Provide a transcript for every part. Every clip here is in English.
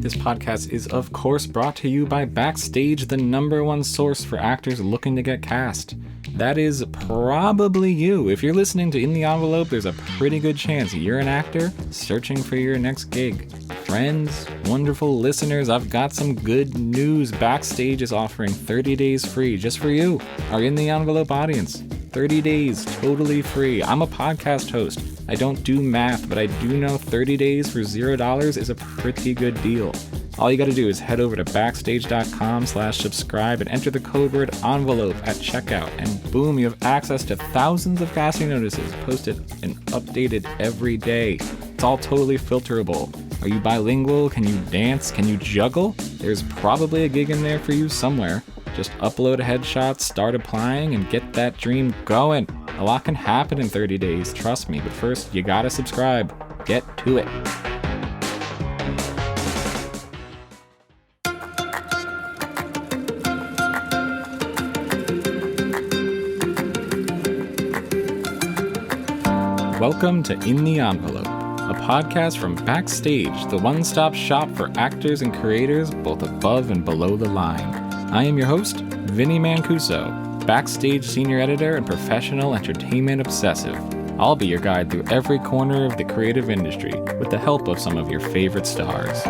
This podcast is, of course, brought to you by Backstage, the #1 source for actors looking to get cast. That is probably you. If you're listening to In the Envelope, there's a pretty good chance you're an actor searching for your next gig. Friends, wonderful listeners, I've got some good news. Backstage is offering 30 days free just for you, our In the Envelope audience. 30 days, totally free. I'm a podcast host. I don't do math, but I do know 30 days for $0 is a pretty good deal. All you gotta do is head over to backstage.com/subscribe and enter the code word envelope at checkout, and boom, you have access to thousands of casting notices posted and updated every day. It's all totally filterable. Are you bilingual? Can you dance? Can you juggle? There's probably a gig in there for you somewhere. Just upload a headshot, start applying, and get that dream going. A lot can happen in 30 days, trust me, but first, you gotta subscribe. Get to it. Welcome to In the Envelope, a podcast from Backstage, the one-stop shop for actors and creators both above and below the line. I am your host, Vinny Mancuso, Backstage Senior Editor and Professional Entertainment Obsessive. I'll be your guide through every corner of the creative industry with the help of some of your favorite stars.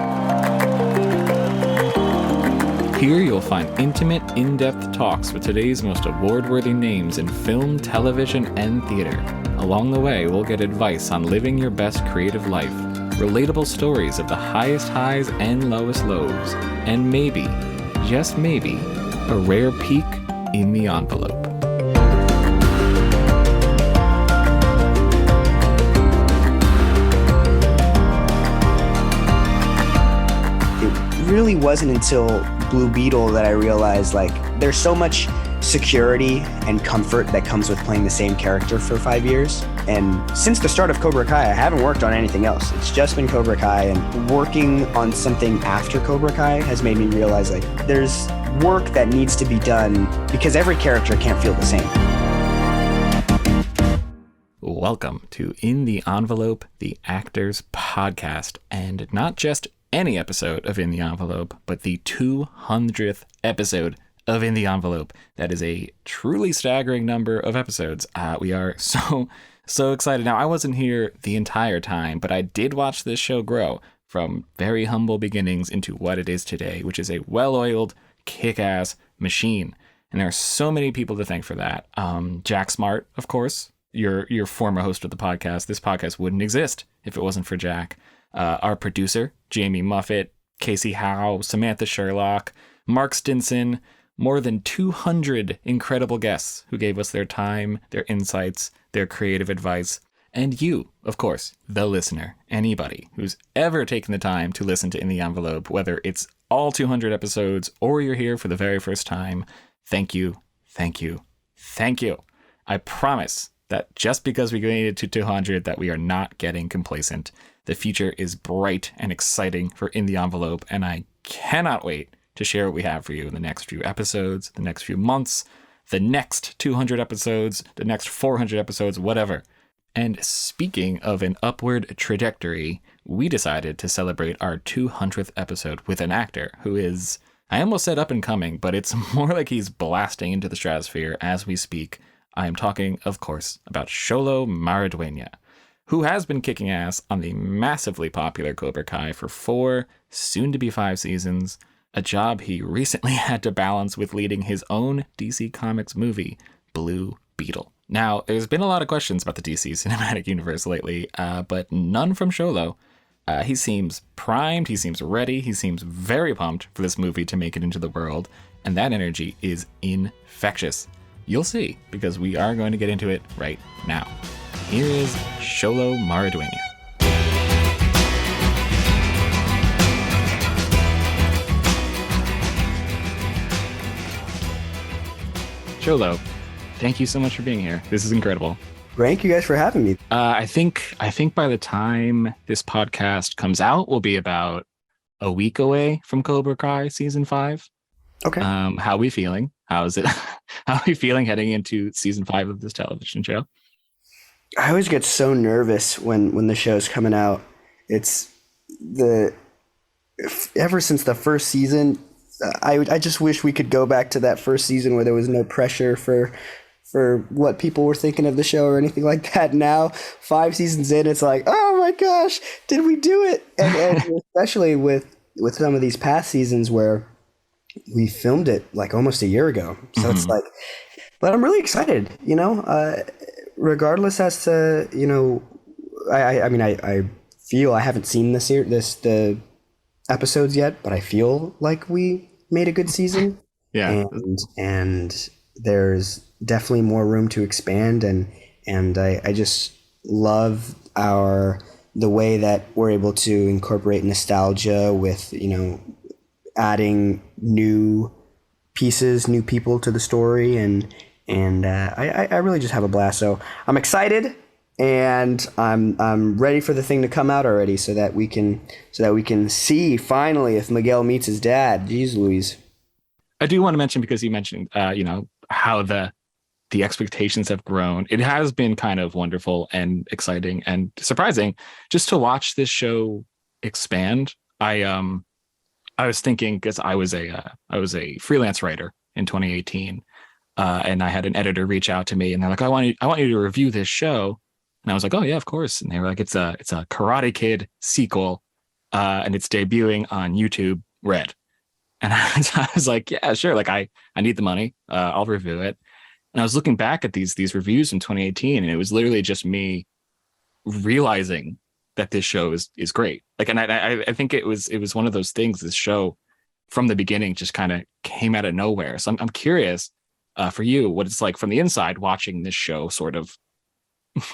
Here you'll find intimate, in-depth talks with today's most award-worthy names in film, television, and theater. Along the way, we'll get advice on living your best creative life, relatable stories of the highest highs and lowest lows, and maybe, just maybe, a rare peek in the envelope. It really wasn't until Blue Beetle that I realized, there's so much security and comfort that comes with playing the same character for 5 years. And since the start of Cobra Kai, I haven't worked on anything else. It's just been Cobra Kai, and working on something after Cobra Kai has made me realize there's work that needs to be done because every character can't feel the same. Welcome to In the Envelope, the Actors Podcast, and not just any episode of In the Envelope, but the 200th episode of In the Envelope. That is a truly staggering number of episodes. We are so excited. Now, I wasn't here the entire time, but I did watch this show grow from very humble beginnings into what it is today, which is a well-oiled, kick-ass machine. And there are so many people to thank for that. Jack Smart, of course, your former host of the podcast. This podcast wouldn't exist if it wasn't for Jack. Our producer, Jamie Muffett, Casey Howe, Samantha Sherlock, Mark Stinson, more than 200 incredible guests who gave us their time, their insights, their creative advice. And you, of course, the listener, anybody who's ever taken the time to listen to In the Envelope, whether it's all 200 episodes or you're here for the very first time, thank you, thank you, thank you. I promise that just because we made it to 200 that we are not getting complacent. The future is bright and exciting for In the Envelope, and I cannot wait to share what we have for you in the next few episodes, the next few months, the next 200 episodes, the next 400 episodes, whatever. And speaking of an upward trajectory, we decided to celebrate our 200th episode with an actor who is, I almost said up and coming, but it's more like he's blasting into the stratosphere as we speak. I am talking, of course, about Xolo Maridueña, who has been kicking ass on the massively popular Cobra Kai for 4, soon to be 5 seasons, a job he recently had to balance with leading his own DC Comics movie, Blue Beetle. Now, there's been a lot of questions about the DC cinematic universe lately, but none from Xolo. He seems primed, he seems ready, he seems very pumped for this movie to make it into the world, and that energy is infectious. You'll see, because we are going to get into it right now. Here is Xolo Maridueña. Xolo, thank you so much for being here. This is incredible. Thank you guys for having me. I think by the time this podcast comes out, we'll be about a week away from Cobra Kai season 5. Okay. How are we feeling? How are we feeling heading into season 5 of this television show? I always get so nervous when the show's coming out. It's ever since the first season, I just wish we could go back to that first season where there was no pressure for what people were thinking of the show or anything like that. Now, 5 seasons in, it's like, oh my gosh, did we do it? And especially with some of these past seasons where we filmed it like almost a year ago. So it's like, but I'm really excited, regardless as to, I mean, I feel I haven't seen the episodes yet, but I feel like we made a good season. Yeah. And there's definitely more room to expand, and I just love the way that we're able to incorporate nostalgia with, adding new pieces, new people to the story, and I really just have a blast. So I'm excited, and I'm ready for the thing to come out already, so that we can see finally if Miguel meets his dad. Jeez Louise. I do want to mention, because you mentioned how the expectations have grown. It has been kind of wonderful and exciting and surprising just to watch this show expand. I was thinking, because I was a freelance writer in 2018, and I had an editor reach out to me, and they're like, I want you to review this show. And I was like, oh yeah, of course. And they were like, it's a Karate Kid sequel, and it's debuting on YouTube Red. And I was like, yeah, sure. Like I need the money. I'll review it. And I was looking back at these reviews in 2018, and it was literally just me realizing that this show is great. Like, and I think it was one of those things. This show from the beginning just kind of came out of nowhere. So I'm curious for you what it's like from the inside watching this show sort of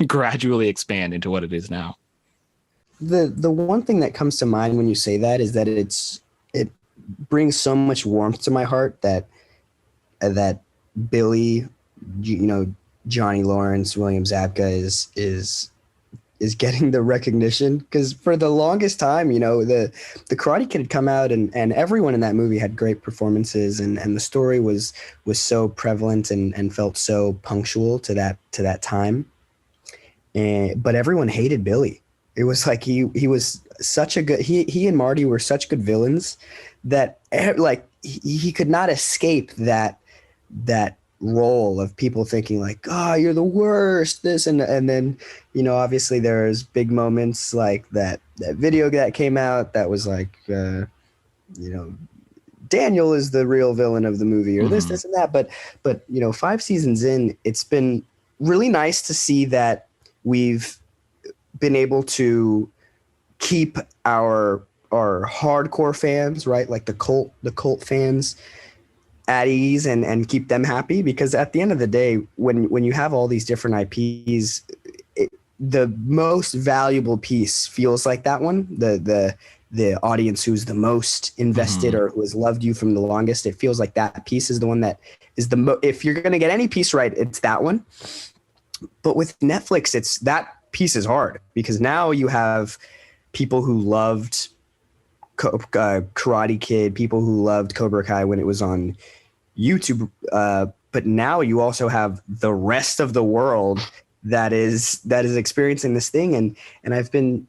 gradually expand into what it is now. The one thing that comes to mind when you say that is that it brings so much warmth to my heart that Billy, Johnny Lawrence, William Zabka is getting the recognition, because for the longest time, the Karate Kid had come out, and everyone in that movie had great performances, and the story was so prevalent and felt so punctual to that time. But everyone hated Billy. It was like he was such a good, he and Marty were such good villains that like he could not escape that role of people thinking like, oh, you're the worst, this, and then, obviously there's big moments like that video that came out that was like, Daniel is the real villain of the movie, or this and that. But 5 seasons in, it's been really nice to see that we've been able to keep our hardcore fans, right? Like the cult fans at ease and keep them happy, because at the end of the day, when you have all these different IPs, the most valuable piece feels like that one, the audience who's the most invested or who has loved you from the longest. It feels like that piece is the one that is if you're going to get any piece right, it's that one. But with Netflix, it's that piece is hard, because now you have people who loved Karate Kid, people who loved Cobra Kai when it was on YouTube, but now you also have the rest of the world that is experiencing this thing, and it's been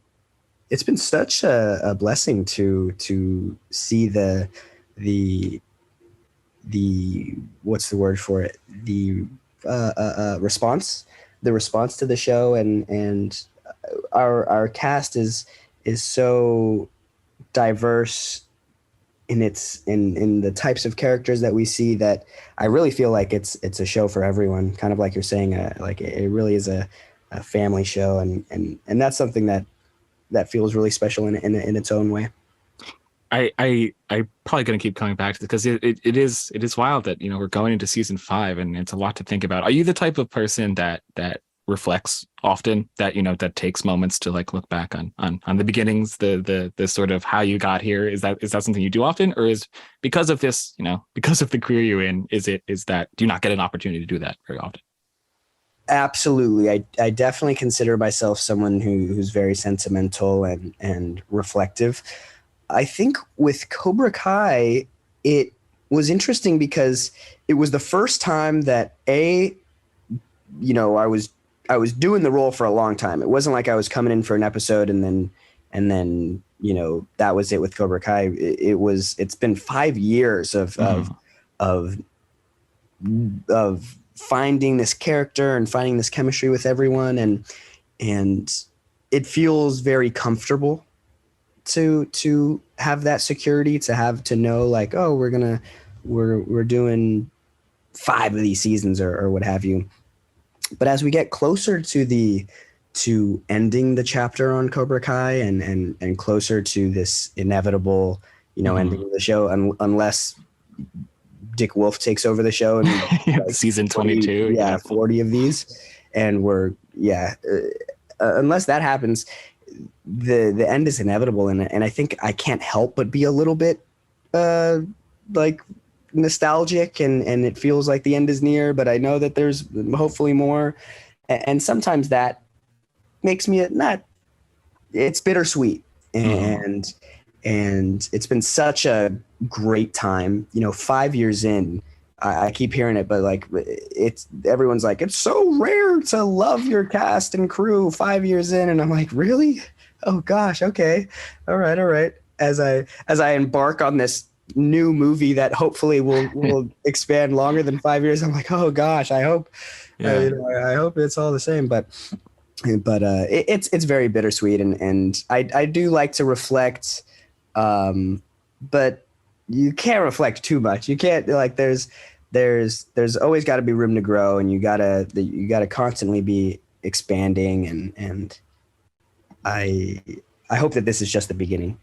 such a blessing to see the what's the word for it, the response to the show, and our cast is so diverse in the types of characters that we see, that I really feel like it's a show for everyone, kind of like you're saying, like it really is a family show, and that's something that feels really special in its own way. I probably going to keep coming back to this, because it is wild that we're going into season 5, and it's a lot to think about. Are you the type of person that reflects often, that that takes moments to like look back on the beginnings, the sort of how you got here? Is that something you do often, or is because of this, because of the career you're in, is that do you not get an opportunity to do that very often? Absolutely. I definitely consider myself someone who's very sentimental and reflective. I think with Cobra Kai, it was interesting because it was the first time that I was doing the role for a long time. It wasn't like I was coming in for an episode and then that was it with Cobra Kai. It's been 5 years of finding this character and finding this chemistry with everyone, and it feels very comfortable to have that security, to know like, oh, we're doing 5 of these seasons or what have you. But as we get closer to ending the chapter on Cobra Kai and closer to this inevitable, ending of the show, unless Dick Wolf takes over the show and like season 22, 40 of these, and unless that happens, the end is inevitable, and I think I can't help but be a little bit like nostalgic, and it feels like the end is near, but I know that there's hopefully more, and sometimes that makes me it's bittersweet, and it's been such a great time. 5 years in, I keep hearing it, but like everyone's like, it's so rare to love your cast and crew 5 years in, and I'm like, really? Oh gosh, okay, all right. As I embark on this new movie that hopefully will expand longer than 5 years, I'm like, oh gosh, I hope, I hope it's all the same, but it's very bittersweet, and I do like to reflect, but you can't reflect too much. You can't, like, there's always got to be room to grow, and you gotta constantly be expanding, and I hope that this is just the beginning.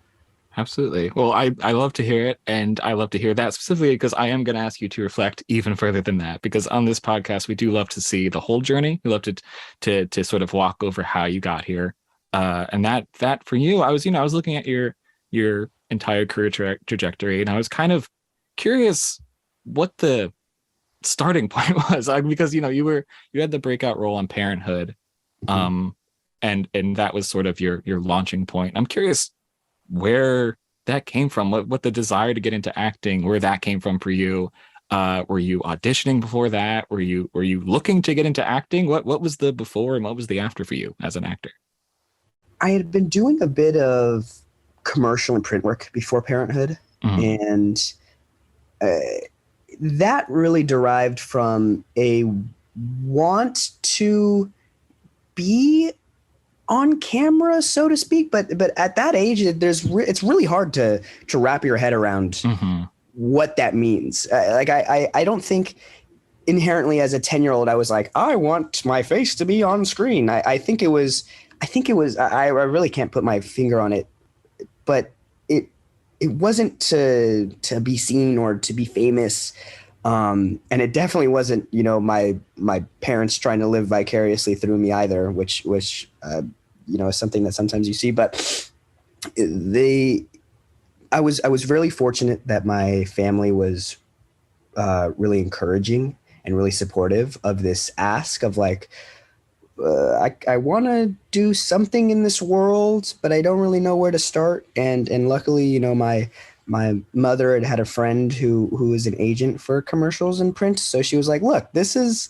Absolutely. Well, I love to hear it, and I love to hear that specifically because I am going to ask you to reflect even further than that, because on this podcast we do love to see the whole journey. We love to sort of walk over how you got here, and that for you, I was looking at your entire career trajectory, and I was kind of curious what the starting point was, because you had the breakout role on Parenthood, and that was sort of your launching point. I'm curious where that came from, what the desire to get into acting, where that came from for you. Were you auditioning before that? Were you looking to get into acting? What was the before and what was the after for you as an actor? I had been doing a bit of commercial and print work before Parenthood, and that really derived from a want to be on camera, so to speak, but at that age, it's really hard to wrap your head around what that means. I don't think inherently as a 10-year-old I was like, I want my face to be on screen. I think it was I really can't put my finger on it, but it wasn't to be seen or to be famous. And it definitely wasn't, my parents trying to live vicariously through me either, which is something that sometimes you see, but I was really fortunate that my family was really encouraging and really supportive of this ask of like, I want to do something in this world, but I don't really know where to start. And luckily, my mother had a friend who was an agent for commercials and print. So she was like, look, this is,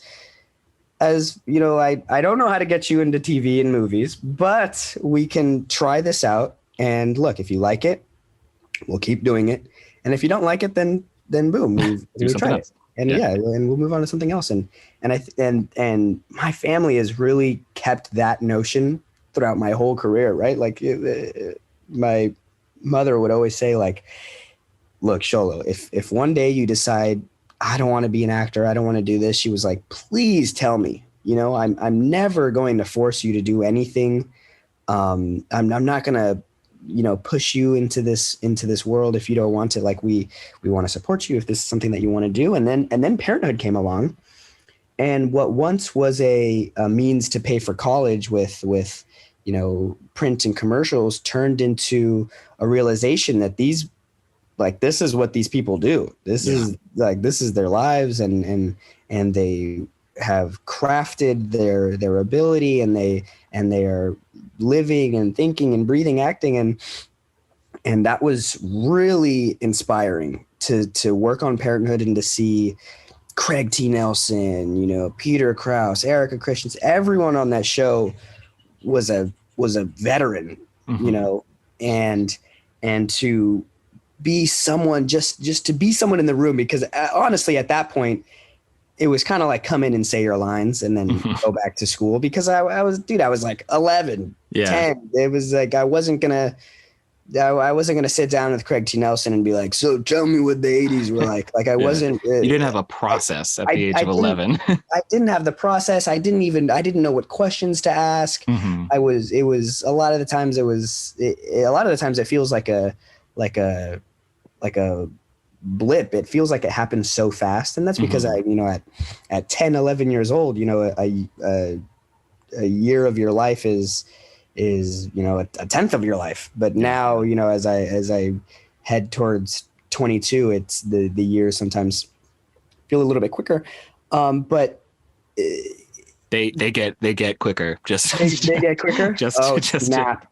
as I don't know how to get you into TV and movies, but we can try this out. And look, if you like it, we'll keep doing it. And if you don't like it, then boom, we've tried it. And and we'll move on to something else. And my family has really kept that notion throughout my whole career, right? Like my mother would always say, like, look, Xolo, if one day you decide I don't want to be an actor, I don't want to do this, she was like, please tell me. I'm never going to force you to do anything. I'm not going to push you into this world if you don't want to. Like, we want to support you if this is something that you want to do. And then Parenthood came along, and what once was a means to pay for college with print and commercials turned into a realization that this is what these people do. This is their lives, and they have crafted their ability, and they are living and thinking and breathing acting, and that was really inspiring to work on Parenthood and to see Craig T. Nelson, Peter Krause, Erica Christians, everyone on that show was a veteran, and to be someone, just to be someone in the room, because honestly at that point it was kind of like come in and say your lines and then go back to school, because I was like 11, 10. It was like I wasn't gonna sit down with Craig T. Nelson and be like, so tell me what the 80s were like. Like I wasn't. You didn't have a process at the age of 11. I didn't have the process. I didn't know what questions to ask. Mm-hmm. It was a lot of the times it feels like a blip. It feels like it happens so fast. And that's because at 10, 11 years old, a year of your life is a tenth of your life. But now, as I head towards 22, it's the years sometimes feel a little bit quicker. But they get quicker. They get quicker. Just snap.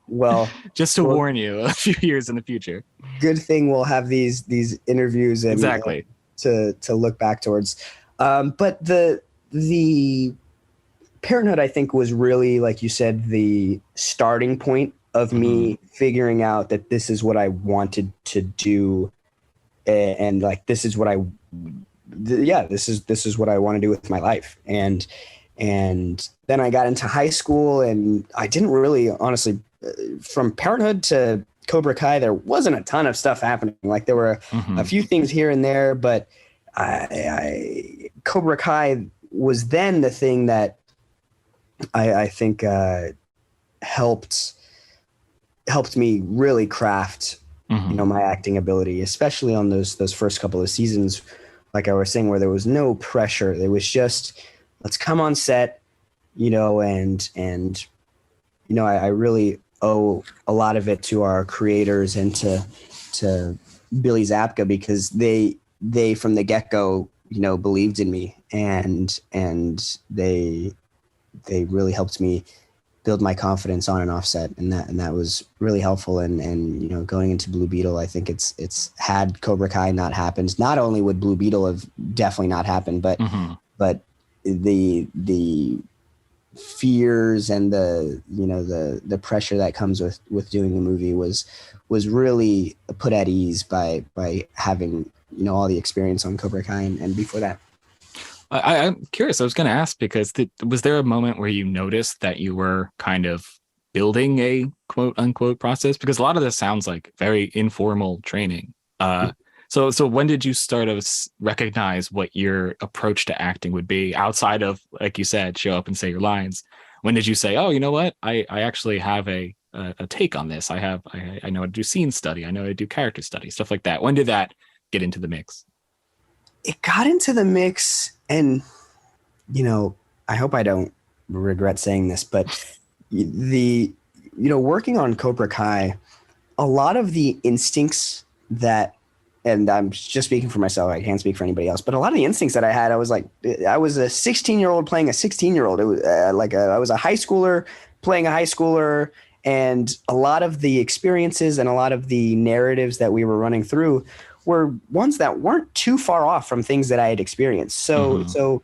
Just to warn you, a few years in the future. Good thing we'll have these interviews and exactly to look back towards. But the Parenthood, I think, was really, like you said, the starting point of me figuring out that this is what I wanted to do, and like this is what this is what I want to do with my life. And then I got into high school, and I didn't really, honestly, from Parenthood to Cobra Kai, there wasn't a ton of stuff happening. Like there were a few things here and there, but Cobra Kai was then the thing that I think helped me really craft my acting ability, especially on those first couple of seasons, like I was saying, where there was no pressure. There was just, let's come on set, and I really owe a lot of it to our creators and to Billy Zabka, because they from the get-go believed in me, and they really helped me build my confidence on and off set, and that was really helpful. And going into Blue Beetle, I think it's had Cobra Kai not happened, not only would Blue Beetle have definitely not happened, but the fears and the pressure that comes with doing the movie was really put at ease by having all the experience on Cobra Kai and before that. I'm curious. I was going to ask, because was there a moment where you noticed that you were kind of building a quote unquote process? Because a lot of this sounds like very informal training. So when did you start to recognize what your approach to acting would be outside of, like you said, show up and say your lines? When did you say, oh, you know what? I actually have a take on this. I know how to do scene study. I know how to do character study, stuff like that. When did that get into the mix? It got into the mix, and I hope I don't regret saying this, but working on Cobra Kai, a lot of the instincts that, and I'm just speaking for myself, I can't speak for anybody else, but a lot of the instincts that I had, I was a 16-year-old playing a 16-year-old. It was I was a high schooler playing a high schooler, and a lot of the experiences and a lot of the narratives that we were running through were ones that weren't too far off from things that I had experienced. So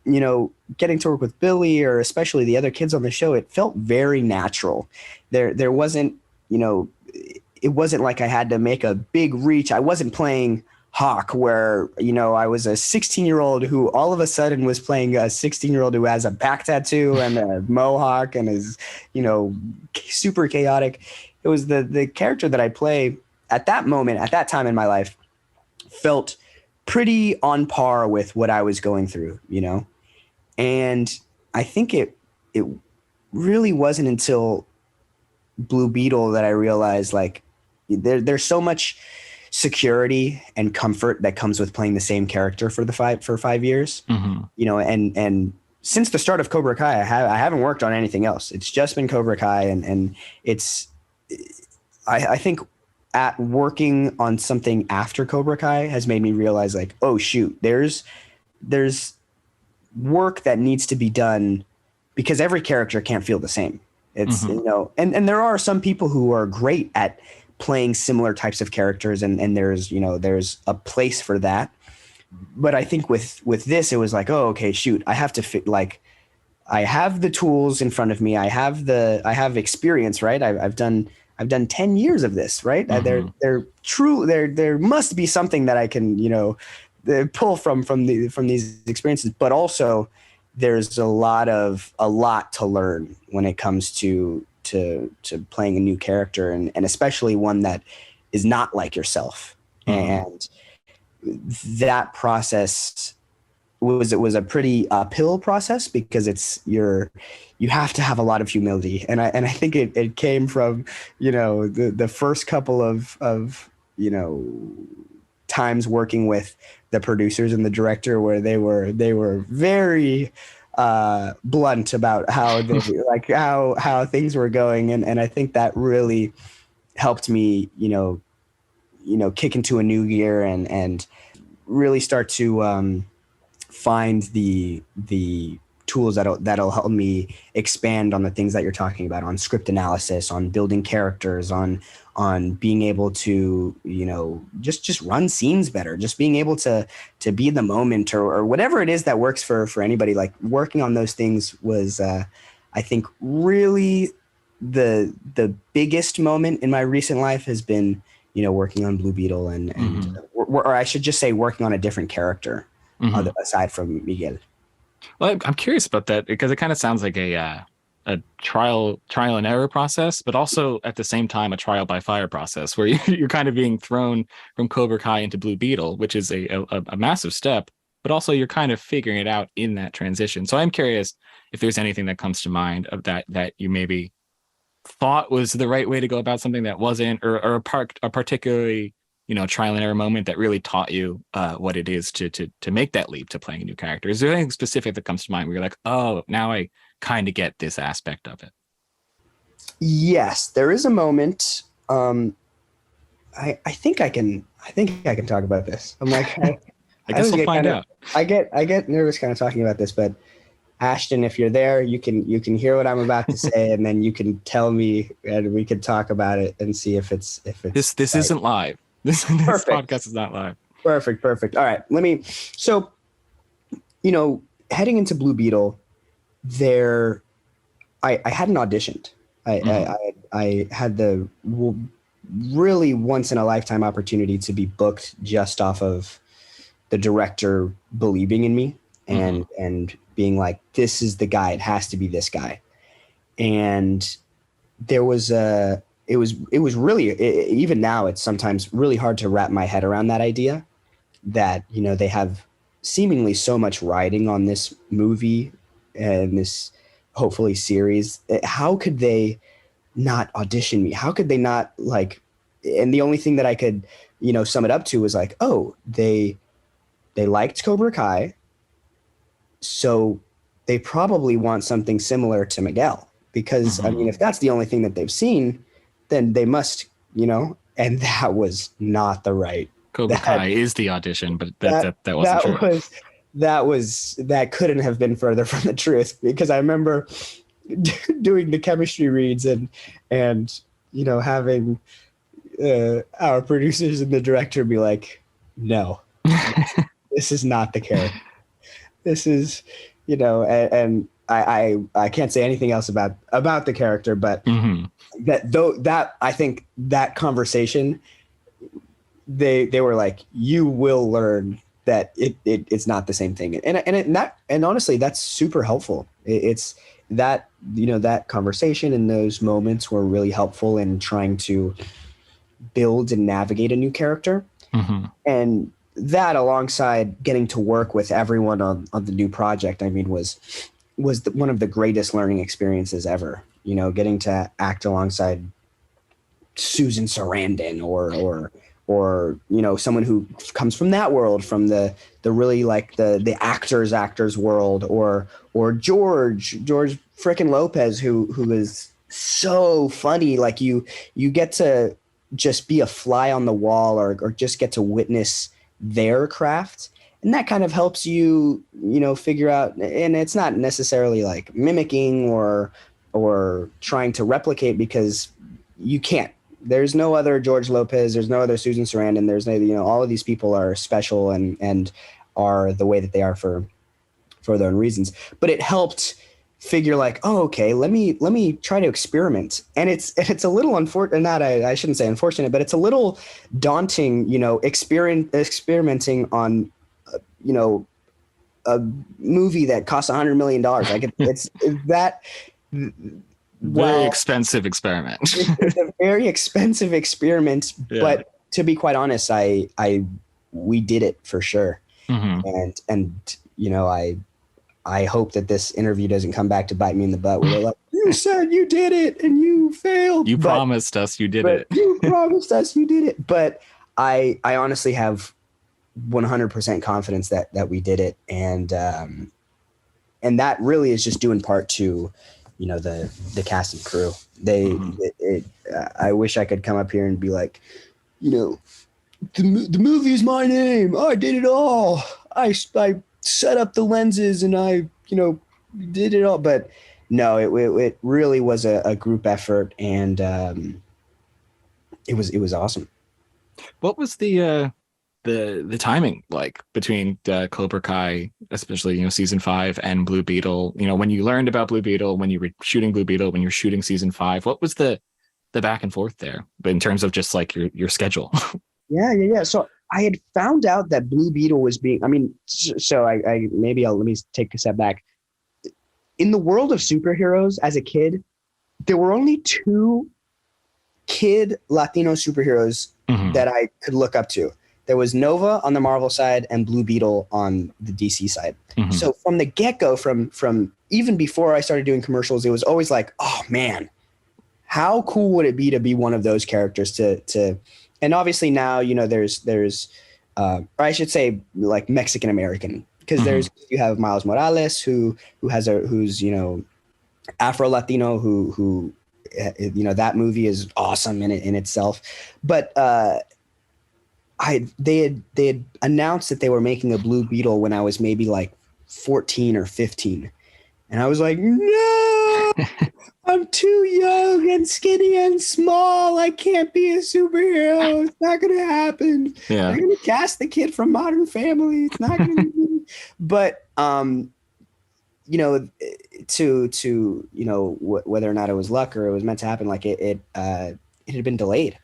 getting to work with Billy, or especially the other kids on the show, it felt very natural. There wasn't, it wasn't like I had to make a big reach. I wasn't playing Hawk, where, I was a 16-year-old who all of a sudden was playing a 16-year-old who has a back tattoo and a mohawk and is, super chaotic. It was the character that I play at that moment, at that time in my life, felt pretty on par with what I was going through, And I think it really wasn't until Blue Beetle that I realized, like, there's so much security and comfort that comes with playing the same character for 5 years, and since the start of Cobra Kai, I haven't worked on anything else. It's just been Cobra Kai, and I think at working on something after Cobra Kai has made me realize, like, oh shoot, there's work that needs to be done, because every character can't feel the same. It's, and there are some people who are great at playing similar types of characters, and there's a place for that. But I think with this, it was like, oh, okay, shoot, I have to fit, like, I have the tools in front of me. I have experience, right? I've done I've done 10 years of this, right? There must be something that I can, pull from these experiences, but also there's a lot to learn when it comes to playing a new character, and especially one that is not like yourself. And that process was a pretty uphill process, because you have to have a lot of humility. And I think it came from, the first couple of times working with the producers and the director, where they were very blunt about how they how things were going. And I think that really helped me, kick into a new gear and really start to find the tools that'll help me expand on the things that you're talking about, on script analysis, on building characters, on being able to, just run scenes better, just being able to be in the moment, or whatever it is that works for anybody. Like, working on those things was, I think, really the biggest moment in my recent life has been, working on Blue Beetle and or I should just say, working on a different character aside from Miguel. Well, I'm curious about that, because it kind of sounds like a trial and error process, but also at the same time a trial by fire process, where you're kind of being thrown from Cobra Kai into Blue Beetle, which is a massive step, but also you're kind of figuring it out in that transition. So I'm curious if there's anything that comes to mind of that you maybe thought was the right way to go about something that wasn't, or a particularly trial and error moment that really taught you what it is to make that leap to playing a new character. Is there anything specific that comes to mind where you're like, oh, now I kind of get this aspect of it? Yes, there is a moment. I think I can talk about this. I'm like, I guess we'll find out. I get nervous kind of talking about this, but Ashton, if you're there, you can hear what I'm about to say, and then you can tell me, and we can talk about it and see if it's this right. Isn't live. This podcast is not live. Perfect. All right. So, heading into Blue Beetle, I hadn't auditioned. I had the really once in a lifetime opportunity to be booked just off of the director believing in me and being like, this is the guy. It has to be this guy. And there was it was really, even now, it's sometimes really hard to wrap my head around that idea that, they have seemingly so much riding on this movie and this hopefully series. How could they not audition me? How could they not, like, and the only thing that I could, sum it up to was like, oh, they liked Cobra Kai, so they probably want something similar to Miguel, because I mean, if that's the only thing that they've seen, then they must, and that was not the right. Cobra Kai is the audition, but that wasn't true. That couldn't have been further from the truth, because I remember doing the chemistry reads and having our producers and the director be like, no, this is not the character. This is, and I can't say anything else about the character, but that I think that conversation, they were like, you will learn that it's not the same thing. And honestly, that's super helpful. It's that, that conversation and those moments were really helpful in trying to build and navigate a new character. And that, alongside getting to work with everyone on the new project, I mean, was one of the greatest learning experiences ever. Getting to act alongside Susan Sarandon or someone who comes from that world, from the really, like, the actors world, or George frickin' Lopez, who is so funny. Like, you get to just be a fly on the wall, or just get to witness their craft. And that kind of helps you, figure out, and it's not necessarily like mimicking or trying to replicate, because you can't. There's no other George Lopez. There's no other Susan Sarandon. There's no, all of these people are special and are the way that they are for their own reasons. But it helped figure like, oh, okay, let me try to experiment. And it's a little unfortunate, not I shouldn't say unfortunate, but it's a little daunting, experimenting on, a movie that costs $100 million. Like it's that. Very expensive experiment. It's a very expensive experiment, but to be quite honest, we did it for sure. And I hope that this interview doesn't come back to bite me in the butt where they're like, you said you did it and you failed. You promised us you did it. You promised us you did it. But I honestly have 100% confidence that we did it. And that really is just due in part to, the cast and crew. I wish I could come up here and be like, the movie's my name. I did it all. I set up the lenses and I, did it all. But no, it really was a group effort, and it was awesome. What was the timing like between Cobra Kai, especially season 5, and Blue Beetle? When you learned about Blue Beetle, when you were shooting Blue Beetle, when you're shooting season 5, what was the back and forth there, but in terms of just like your schedule? Yeah. So I had found out that Blue Beetle was being. I mean, so let me take a step back. In the world of superheroes, as a kid, there were only 2 kid Latino superheroes that I could look up to. There was Nova on the Marvel side and Blue Beetle on the DC side. So from the get-go, from even before I started doing commercials, it was always like, oh man, how cool would it be to be one of those characters to and obviously now, there's or I should say like Mexican American, because you have Miles Morales who's Afro Latino who that movie is awesome in itself. But they had announced that they were making a Blue Beetle when I was maybe like 14 or 15. And I was like, no, I'm too young and skinny and small. I can't be a superhero. It's not going to happen. Yeah. They're going to cast the kid from Modern Family. It's not going to be. But, whether or not it was luck or it was meant to happen, like it had been delayed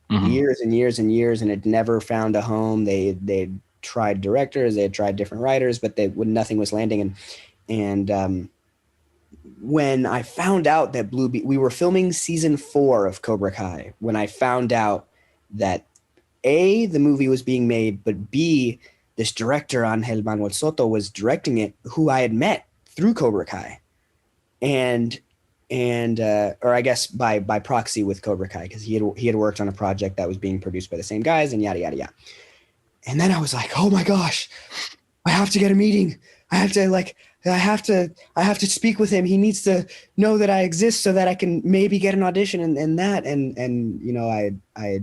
years and years and years, and it never found a home. They tried directors, they had tried different writers, but nothing was landing. And when I found out that we were filming season 4 of Cobra Kai, when I found out that A, the movie was being made, but B, this director, Angel Manuel Soto, was directing it, who I had met through Cobra Kai. And or I guess by proxy with Cobra Kai, because he had worked on a project that was being produced by the same guys, and yada, yada, yada. And then I was like, oh my gosh, I have to get a meeting. I have to speak with him. He needs to know that I exist so that I can maybe get an audition and that. And I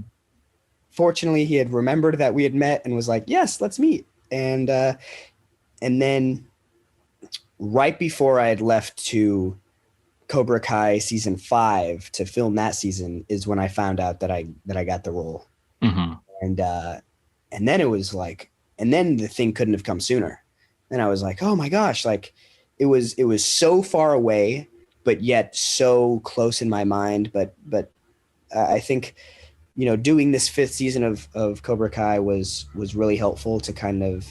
fortunately, he had remembered that we had met and was like, yes, let's meet. And then right before I had left to Cobra Kai season 5 to film that season is when I found out that I got the role. And then it was like, and then the thing couldn't have come sooner. And I was like, oh my gosh, like it was so far away, but yet so close in my mind. But I think, doing this 5th season of Cobra Kai was really helpful to kind of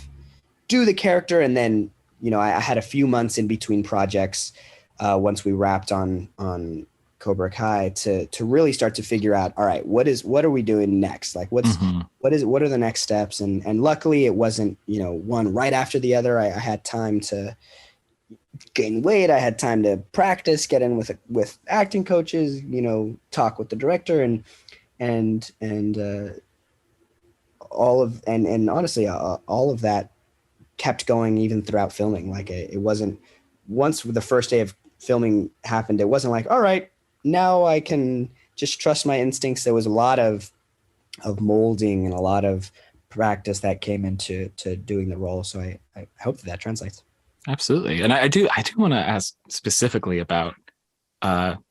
do the character. And then, I had a few months in between projects once we wrapped on Cobra Kai to really start to figure out, all right, what are we doing next? Like what are the next steps? And luckily it wasn't, one right after the other. I had time to gain weight. I had time to practice, get in with acting coaches, talk with the director and honestly, all of that kept going even throughout filming. Like it wasn't, once the first day of filming happened, it wasn't like, all right, now I can just trust my instincts. There was a lot of molding and a lot of practice that came into doing the role. So I hope that translates. Absolutely. And I do want to ask specifically about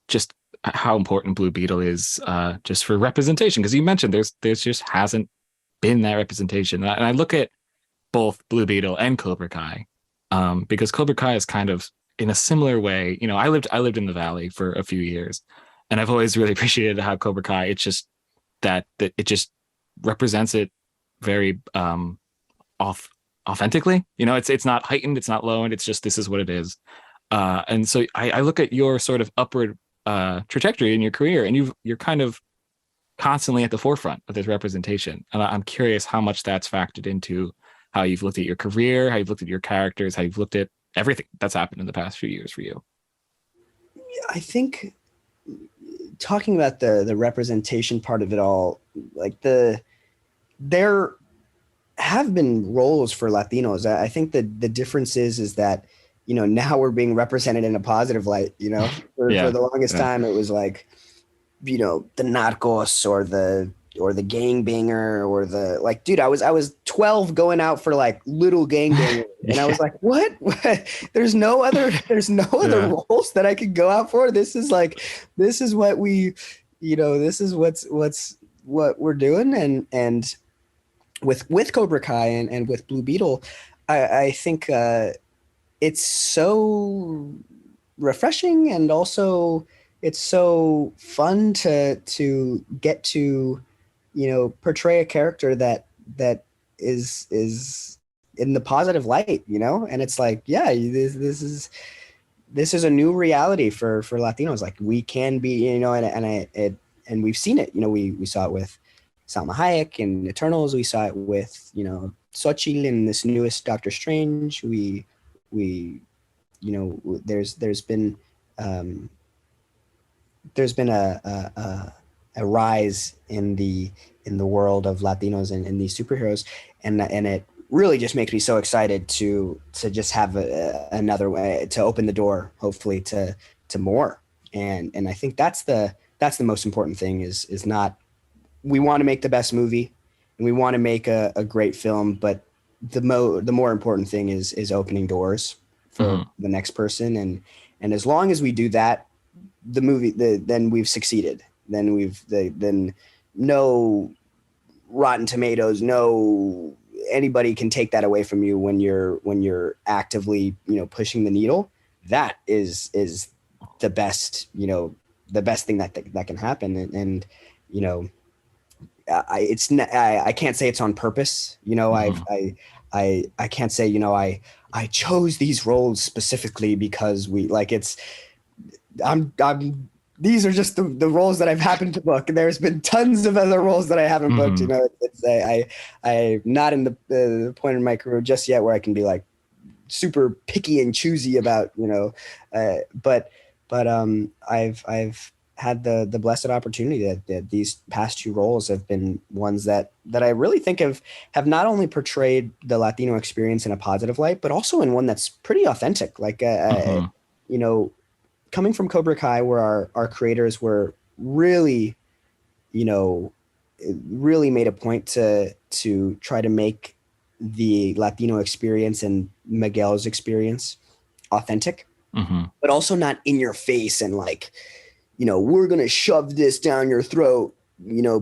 just how important Blue Beetle is just for representation. Because you mentioned there's just hasn't been that representation. And I look at both Blue Beetle and Cobra Kai because Cobra Kai is kind of in a similar way, I lived in the Valley for a few years, and I've always really appreciated how Cobra Kai, it's just that it just represents it very off authentically. It's not heightened, it's not low, and it's just, this is what it is. And so I look at your sort of upward trajectory in your career, and you're kind of constantly at the forefront of this representation. And I'm curious how much that's factored into how you've looked at your career, how you've looked at your characters, how you've looked at everything that's happened in the past few years for you. I think talking about the representation part of it all, like there have been roles for Latinos. I think that the difference is that, now we're being represented in a positive light, for the longest time, it was like, the narcos or the gangbanger or the, like, dude, I was 12 going out for like little gangbanger. And I was like, what? There's no other roles that I could go out for. This is what we, this is what we're doing. And with Cobra Kai and with Blue Beetle, I think it's so refreshing, and also it's so fun to get to, portray a character that is in the positive light, and it's like, yeah, this is a new reality for Latinos. Like, we can be, and we've seen it, we saw it with Salma Hayek in Eternals. We saw it with, Xochitl in this newest Doctor Strange. There's been a rise in the world of Latinos and these superheroes, and it really just makes me so excited to just have another way to open the door, hopefully to more. And I think that's the most important thing is not, we want to make the best movie and we want to make a great film, but the more important thing is opening doors for the next person. And as long as we do that, the movie, then we've succeeded. Then no Rotten Tomatoes, no anybody can take that away from you when you're actively, pushing the needle. That is the best, the best thing that can happen. And I can't say it's on purpose. I can't say, I chose these roles specifically because these are just the roles that I've happened to book. There's been tons of other roles that I haven't booked. I'm not in the point in my career just yet where I can be like super picky and choosy about, but I've had the blessed opportunity that these past two roles have been ones that I really think have not only portrayed the Latino experience in a positive light, but also in one that's pretty authentic. Like, coming from Cobra Kai, where our creators were really, really made a point to try to make the Latino experience and Miguel's experience authentic, but also not in your face and like, we're going to shove this down your throat,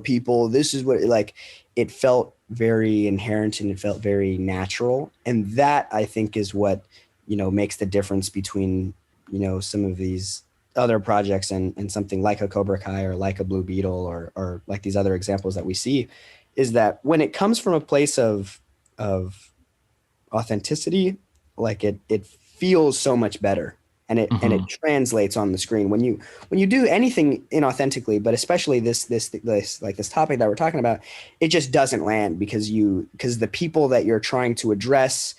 people, this is what, like, it felt very inherent and it felt very natural. And that, I think, is what, makes the difference between, some of these other projects and something like a Cobra Kai or like a Blue Beetle or like these other examples that we see, is that when it comes from a place of authenticity, like it feels so much better. And it translates on the screen when you do anything inauthentically, but especially this like this topic that we're talking about, it just doesn't land because the people that you're trying to address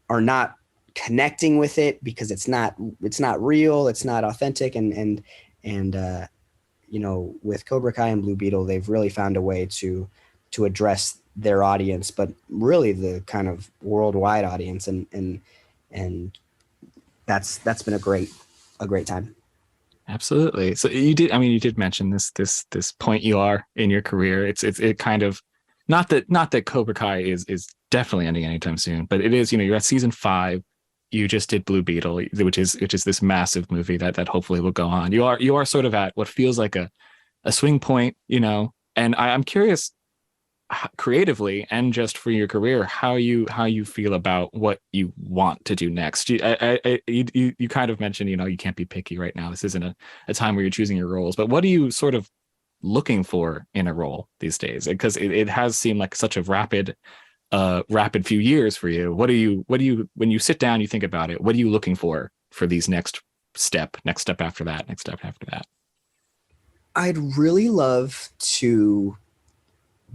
are not connecting with it because it's not real, it's not authentic, and with Cobra Kai and Blue Beetle, they've really found a way to address their audience, but really the kind of worldwide audience, and that's been a great time. Absolutely. So you did mention this point you are in your career. It kind of, not that Cobra Kai is definitely ending anytime soon, but it is, you're at season 5. You just did Blue Beetle, which is this massive movie that hopefully will go on. You are sort of at what feels like a swing point, and I'm curious, creatively and just for your career, how you feel about what you want to do next. You kind of mentioned, you can't be picky right now. This isn't a time where you're choosing your roles, but what are you sort of looking for in a role these days? Because it has seemed like such a rapid few years for you. What do you when you sit down, you think about it, what are you looking for these next step after that, next step after that? I'd really love to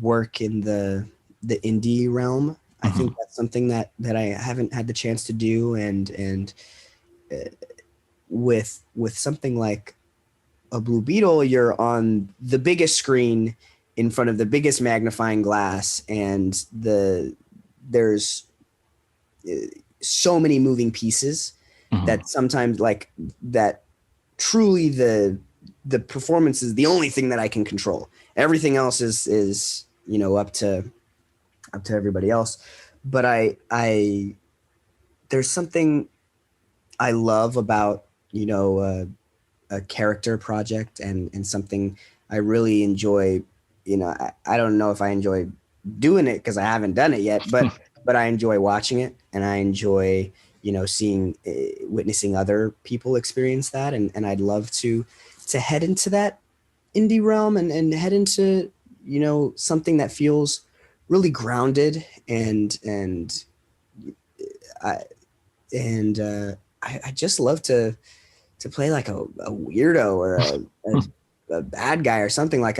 work in the indie realm. I think that's something that I haven't had the chance to do, and with something like a Blue Beetle, you're on the biggest screen in front of the biggest magnifying glass, and there's so many moving pieces that sometimes, like, that truly the performance is the only thing that I can control. Everything else is up to everybody else. But I there's something I love about a character project, and something I really enjoy. I don't know if I enjoy doing it because I haven't done it yet, but I enjoy watching it, and I enjoy seeing, witnessing other people experience that, and I'd love to head into that indie realm, and head into something that feels really grounded, and I just love to play like a weirdo, or a bad guy, or something. Like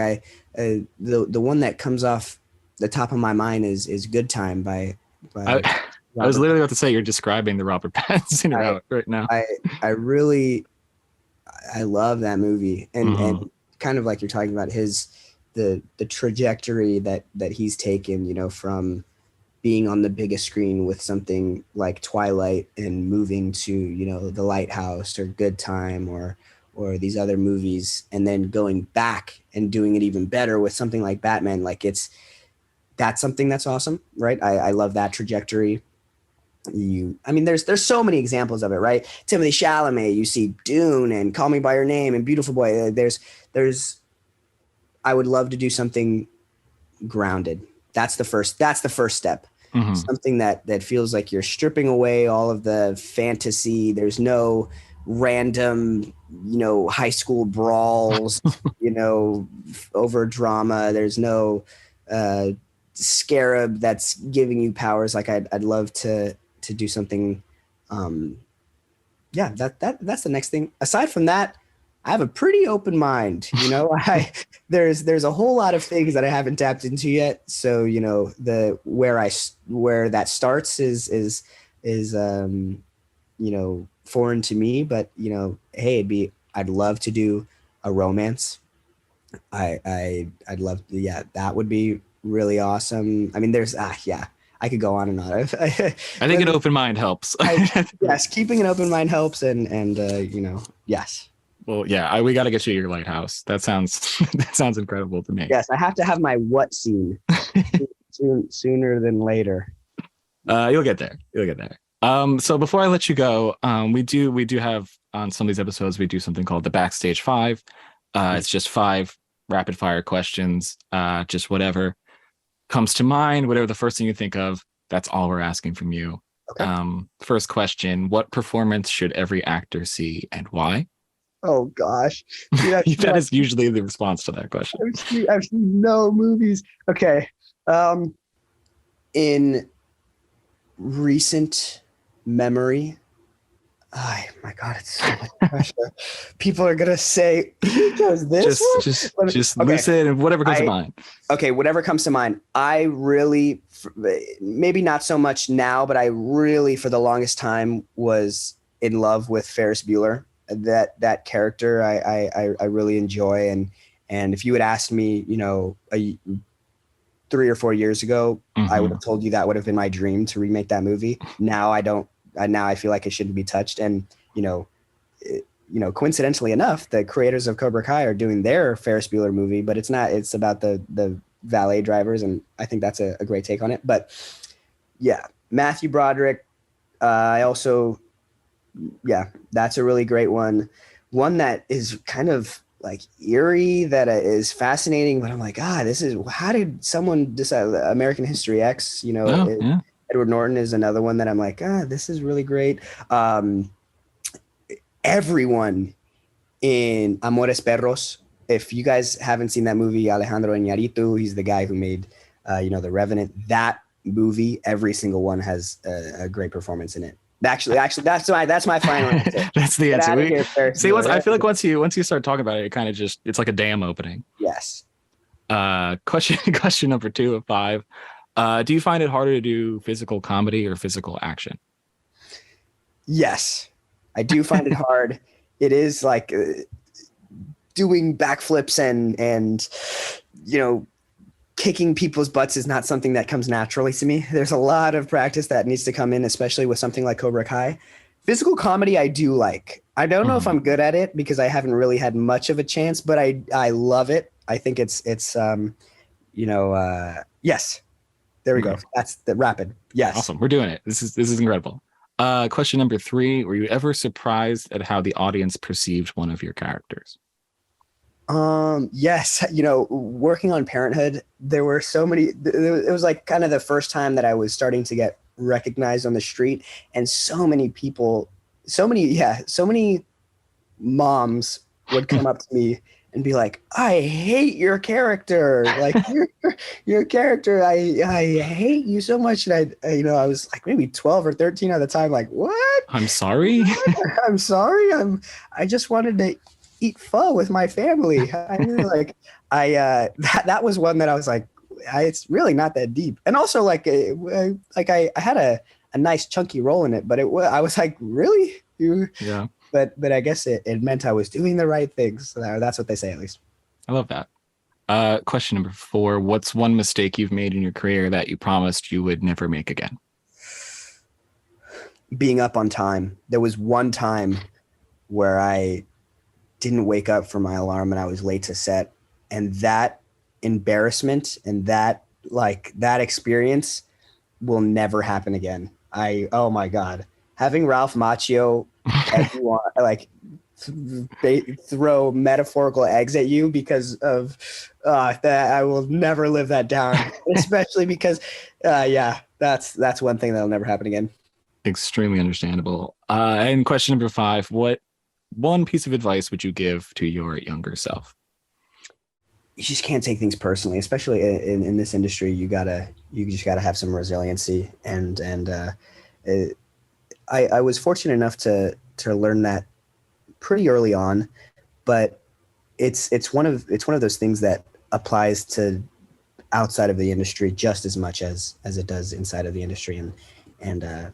the one that comes off the top of my mind is Good Time by I was literally about to say, you're describing the Robert Pattinson route right now. I really love that movie, and kind of like you're talking about the trajectory that he's taken, from being on the biggest screen with something like Twilight, and moving to The Lighthouse or Good Time, or these other movies, and then going back and doing it even better with something like Batman. Like, that's something that's awesome, right? I love that trajectory. There's so many examples of it, right? Timothée Chalamet, you see Dune and Call Me by Your Name and Beautiful Boy. There's I would love to do something grounded. That's the first step. Something that feels like you're stripping away all of the fantasy. There's no random, high school brawls, over drama. There's no scarab that's giving you powers. Like, I'd love to do something. That's the next thing. Aside from that, I have a pretty open mind. There's a whole lot of things that I haven't tapped into yet. So where that starts is foreign to me. But hey, I'd love to do a romance. I'd love to. Yeah, that would be really awesome. I could go on and on. I think an open mind helps. Yes, keeping an open mind helps, and yes. Well, yeah, we got to get you your lighthouse. That sounds incredible to me. Yes, I have to have my what scene sooner than later. You'll get there. So before I let you go, we do have, on some of these episodes, we do something called the Backstage 5. It's just 5 rapid fire questions, just whatever comes to mind, whatever the first thing you think of. That's all we're asking from you. Okay. First question: what performance should every actor see, and why? Oh gosh, that is usually the response to that question. I've seen no movies. Okay, in recent memory, oh my God, it's so much pressure. People are gonna say, "Does this?" Just listen, and whatever comes to mind. Okay, whatever comes to mind. I really, maybe not so much now, but I really, for the longest time, was in love with Ferris Bueller. That character I really enjoy, and if you had asked me 3 or 4 years ago, I would have told you that would have been my dream to remake that movie. Now I don't. Now I feel like it shouldn't be touched, and coincidentally enough, the creators of Cobra Kai are doing their Ferris Bueller movie, but it's not. It's about the valet drivers, and I think that's a great take on it. But yeah, Matthew Broderick. I also. Yeah, that's a really great one. One that is kind of like eerie that is fascinating, but I'm like, how did someone decide? American History X, Edward Norton is another one that I'm like, this is really great. Everyone in Amores Perros. If you guys haven't seen that movie, Alejandro Iñárritu, he's the guy who made, The Revenant. That movie, every single one has a great performance in it. Actually, that's my final answer. That's the answer. I feel like once you start talking about it, it kind of it's like a dam opening. Yes. Question number 2 of 5. Do you find it harder to do physical comedy or physical action? Yes, I do find it hard. It is like doing backflips and kicking people's butts is not something that comes naturally to me. There's a lot of practice that needs to come in, especially with something like Cobra Kai. Physical comedy, I do like. I don't know if I'm good at it because I haven't really had much of a chance, but I love it. I think it's yes. There we go. That's the rapid. Yes. Awesome. We're doing it. This is incredible. Question number 3. Were you ever surprised at how the audience perceived one of your characters? Yes. Working on Parenthood, there were so many, it was like kind of the first time that I was starting to get recognized on the street, and so many people, so many moms would come up to me and be like, I hate your character. Like your character, I hate you so much. And I was like maybe 12 or 13 at the time. Like, what? I'm sorry. I'm sorry. I just wanted to eat pho with my family. That was one that I was like, it's really not that deep. And also I had a nice chunky role in it, but I was like, really? Yeah. But I guess it meant I was doing the right things. So that's what they say, at least. I love that. Question number 4. What's one mistake you've made in your career that you promised you would never make again? Being up on time. There was one time where I didn't wake up for my alarm and I was late to set. And that embarrassment and that experience will never happen again. Oh my God. Having Ralph Macchio throw metaphorical eggs at you because of that, I will never live that down. Especially because that's one thing that'll never happen again. Extremely understandable. And question number 5, what one piece of advice would you give to your younger self? You just can't take things personally, especially in this industry. You just gotta have some resiliency, and I was fortunate enough to learn that pretty early on, but it's one of those things that applies to outside of the industry just as much as it does inside of the industry, and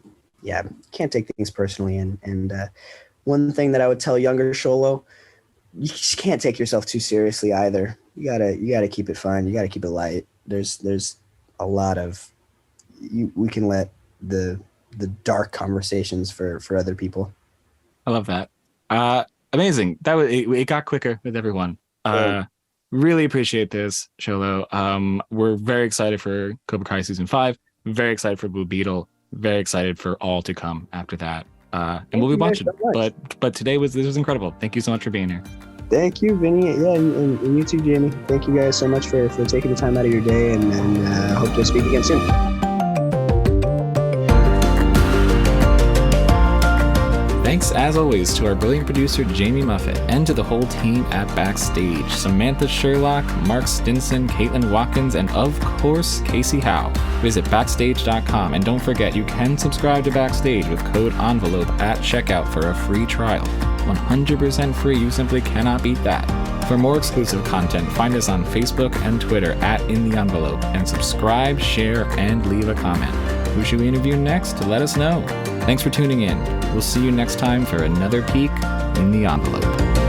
can't take things personally, and one thing that I would tell younger Xolo, you just can't take yourself too seriously either. You gotta keep it fun. You gotta keep it light. There's a lot of we can let the dark conversations for other people. I love that. Amazing. It got quicker with everyone. Really appreciate this, Xolo. We're very excited for Cobra Kai season 5. Very excited for Blue Beetle. Very excited for all to come after that. And we'll be watching. So but today this was incredible. Thank you so much for being here. Thank you, Vinny. Yeah, and you too, Jamie. Thank you guys so much for taking the time out of your day, and hope to speak again soon. Thanks, as always, to our brilliant producer, Jamie Muffett, and to the whole team at Backstage. Samantha Sherlock, Mark Stinson, Caitlin Watkins, and of course, Casey Howe. Visit Backstage.com, and don't forget, you can subscribe to Backstage with code ENVELOPE at checkout for a free trial. 100% free, you simply cannot beat that. For more exclusive content, find us on Facebook and Twitter at In The Envelope, and subscribe, share, and leave a comment. Who should we interview next? Let us know. Thanks for tuning in. We'll see you next time for another peek in the envelope.